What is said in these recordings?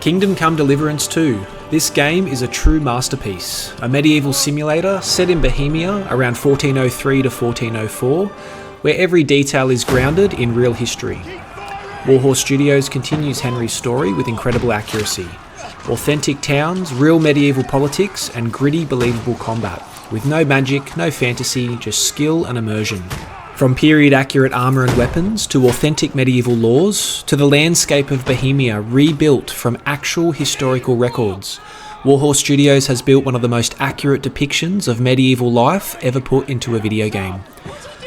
Kingdom Come Deliverance 2. This game is a true masterpiece, a medieval simulator set in Bohemia around 1403 to 1404, where every detail is grounded in real history. Warhorse Studios continues Henry's story with incredible accuracy. Authentic towns, real medieval politics, and gritty, believable combat, with no magic, no fantasy, just skill and immersion. From period-accurate armour and weapons, to authentic medieval laws, to the landscape of Bohemia rebuilt from actual historical records, Warhorse Studios has built one of the most accurate depictions of medieval life ever put into a video game.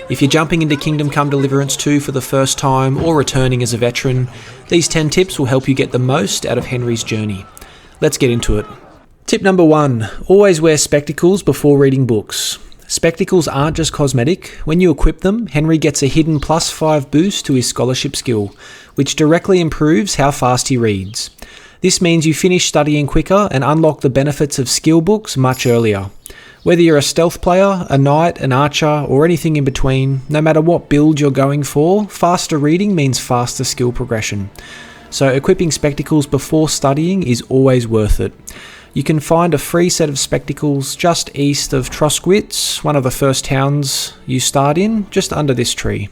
If you're jumping into Kingdom Come Deliverance 2 for the first time or returning as a veteran, these 10 tips will help you get the most out of Henry's journey. Let's get into it. Tip number 1, always wear spectacles before reading books. Spectacles aren't just cosmetic. When you equip them, Henry gets a hidden +5 boost to his scholarship skill, which directly improves how fast he reads. This means you finish studying quicker and unlock the benefits of skill books much earlier. Whether you're a stealth player, a knight, an archer, or anything in between, no matter what build you're going for, faster reading means faster skill progression. So equipping spectacles before studying is always worth it. You can find a free set of spectacles just east of Troskowitz, one of the first towns you start in, just under this tree.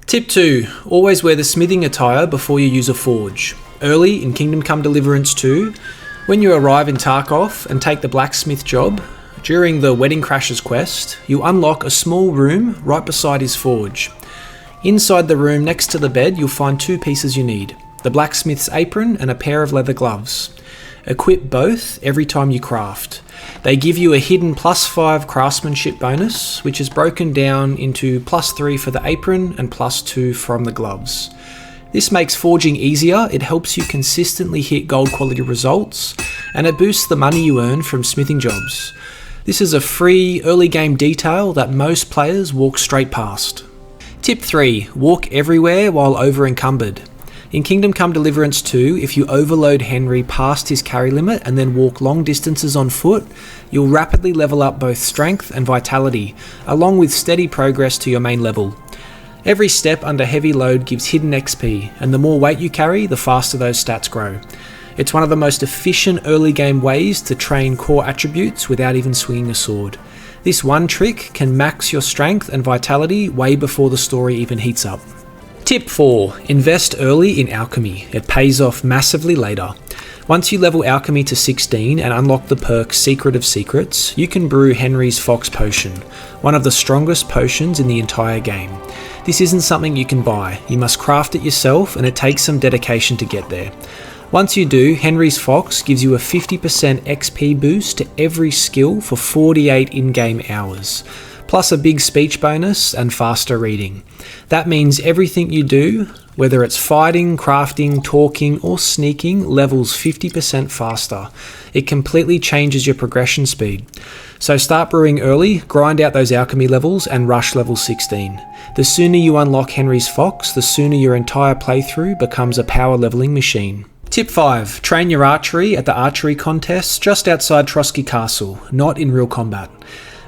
Tip 2. Always wear the smithing attire before you use a forge. Early in Kingdom Come Deliverance 2, when you arrive in Tarkov and take the blacksmith job, during the Wedding Crashers quest, you unlock a small room right beside his forge. Inside the room next to the bed, you'll find 2 pieces you need: the blacksmith's apron and a pair of leather gloves. Equip both every time you craft. They give you a hidden +5 craftsmanship bonus, which is broken down into +3 for the apron and +2 from the gloves. This makes forging easier, it helps you consistently hit gold quality results, and it boosts the money you earn from smithing jobs. This is a free early game detail that most players walk straight past. Tip 3. Walk everywhere while over encumbered. In Kingdom Come Deliverance 2, if you overload Henry past his carry limit and then walk long distances on foot, you'll rapidly level up both strength and vitality, along with steady progress to your main level. Every step under heavy load gives hidden XP, and the more weight you carry, the faster those stats grow. It's one of the most efficient early game ways to train core attributes without even swinging a sword. This one trick can max your strength and vitality way before the story even heats up. Tip 4. Invest early in alchemy. It pays off massively later. Once you level alchemy to 16 and unlock the perk Secret of Secrets, you can brew Henry's Fox Potion, one of the strongest potions in the entire game. This isn't something you can buy. You must craft it yourself, and it takes some dedication to get there. Once you do, Henry's Fox gives you a 50% XP boost to every skill for 48 in-game hours, plus a big speech bonus and faster reading. That means everything you do, whether it's fighting, crafting, talking, or sneaking, levels 50% faster. It completely changes your progression speed. So start brewing early, grind out those alchemy levels, and rush level 16. The sooner you unlock Henry's Fox, the sooner your entire playthrough becomes a power leveling machine. Tip 5. Train your archery at the archery contests just outside Trotsky Castle, not in real combat.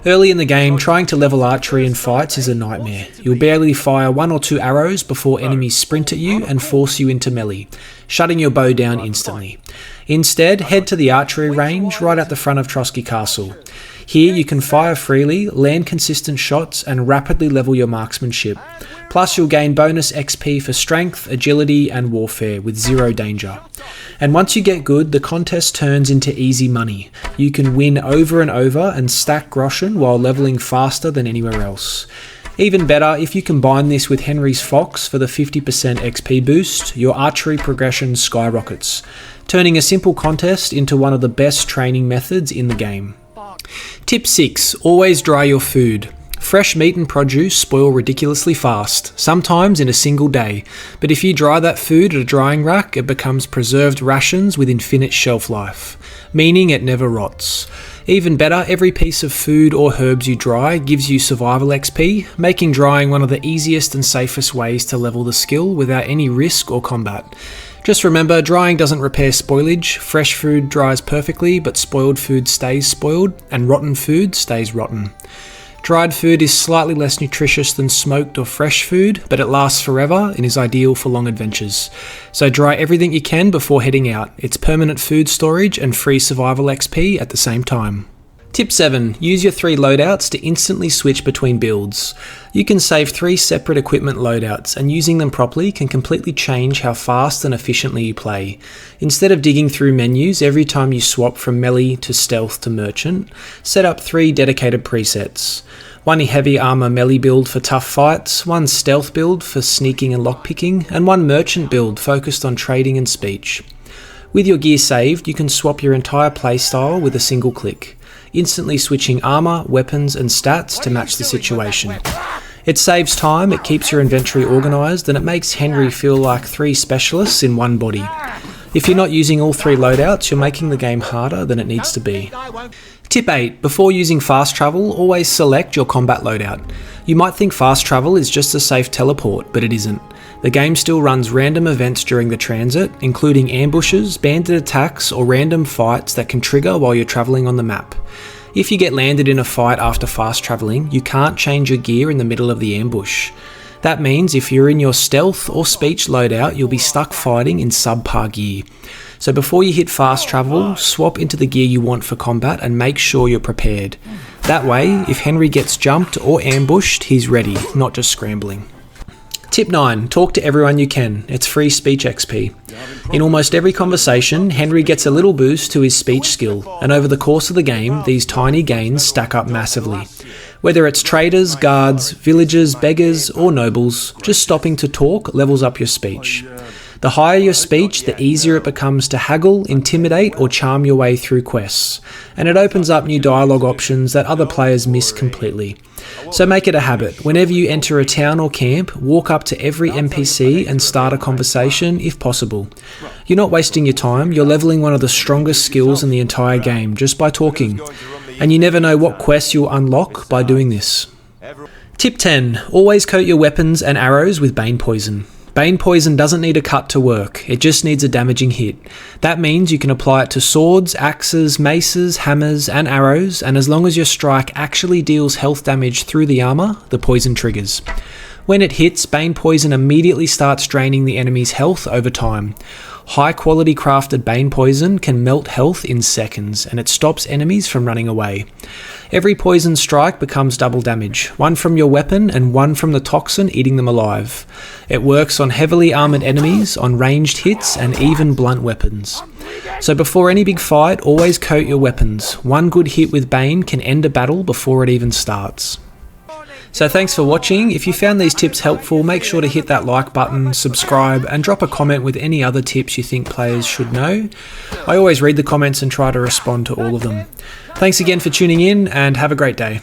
Early in the game, trying to level archery in fights is a nightmare. You'll barely fire 1 or 2 arrows before enemies sprint at you and force you into melee, shutting your bow down instantly. Instead, head to the archery range right at the front of Trotsky Castle. Here you can fire freely, land consistent shots, and rapidly level your marksmanship. Plus you'll gain bonus XP for strength, agility, and warfare with 0 danger. And once you get good, the contest turns into easy money. You can win over and over and stack groschen while leveling faster than anywhere else. Even better, if you combine this with Henry's Fox for the 50% XP boost, your archery progression skyrockets, turning a simple contest into one of the best training methods in the game. Tip 6. Always dry your food. Fresh meat and produce spoil ridiculously fast, sometimes in a single day, but if you dry that food at a drying rack, it becomes preserved rations with infinite shelf life, meaning it never rots. Even better, every piece of food or herbs you dry gives you survival XP, making drying one of the easiest and safest ways to level the skill without any risk or combat. Just remember, drying doesn't repair spoilage. Fresh food dries perfectly, but spoiled food stays spoiled, and rotten food stays rotten. Dried food is slightly less nutritious than smoked or fresh food, but it lasts forever and is ideal for long adventures. So dry everything you can before heading out. It's permanent food storage and free survival XP at the same time. Tip 7. Use your 3 loadouts to instantly switch between builds. You can save 3 separate equipment loadouts, and using them properly can completely change how fast and efficiently you play. Instead of digging through menus every time you swap from melee to stealth to merchant, set up 3 dedicated presets. One heavy armor melee build for tough fights, one stealth build for sneaking and lockpicking, and one merchant build focused on trading and speech. With your gear saved, you can swap your entire playstyle with a single click, instantly switching armor, weapons and stats to match the situation. It saves time, it keeps your inventory organised, and it makes Henry feel like 3 specialists in one body. If you're not using all 3 loadouts, you're making the game harder than it needs to be. Tip 8. Before using fast travel, always select your combat loadout. You might think fast travel is just a safe teleport, but it isn't. The game still runs random events during the transit, including ambushes, bandit attacks, or random fights that can trigger while you're travelling on the map. If you get landed in a fight after fast travelling, you can't change your gear in the middle of the ambush. That means if you're in your stealth or speech loadout, you'll be stuck fighting in subpar gear. So before you hit fast travel, swap into the gear you want for combat and make sure you're prepared. That way, if Henry gets jumped or ambushed, he's ready, not just scrambling. Tip 9. Talk to everyone you can. It's free speech XP. In almost every conversation, Henry gets a little boost to his speech skill, and over the course of the game, these tiny gains stack up massively. Whether it's traders, guards, villagers, beggars, or nobles, just stopping to talk levels up your speech. The higher your speech, the easier it becomes to haggle, intimidate, or charm your way through quests, and it opens up new dialogue options that other players miss completely. So make it a habit. Whenever you enter a town or camp, walk up to every NPC and start a conversation if possible. You're not wasting your time, you're leveling one of the strongest skills in the entire game just by talking. And you never know what quests you'll unlock by doing this. Tip 10. Always coat your weapons and arrows with Bane Poison. Bane Poison doesn't need a cut to work, it just needs a damaging hit. That means you can apply it to swords, axes, maces, hammers and arrows, and as long as your strike actually deals health damage through the armour, the poison triggers. When it hits, Bane Poison immediately starts draining the enemy's health over time. High quality crafted Bane Poison can melt health in seconds, and it stops enemies from running away. Every poison strike becomes double damage, one from your weapon and one from the toxin eating them alive. It works on heavily armoured enemies, on ranged hits and even blunt weapons. So before any big fight, always coat your weapons. One good hit with Bane can end a battle before it even starts. So thanks for watching. If you found these tips helpful, make sure to hit that like button, subscribe, and drop a comment with any other tips you think players should know. I always read the comments and try to respond to all of them. Thanks again for tuning in, and have a great day.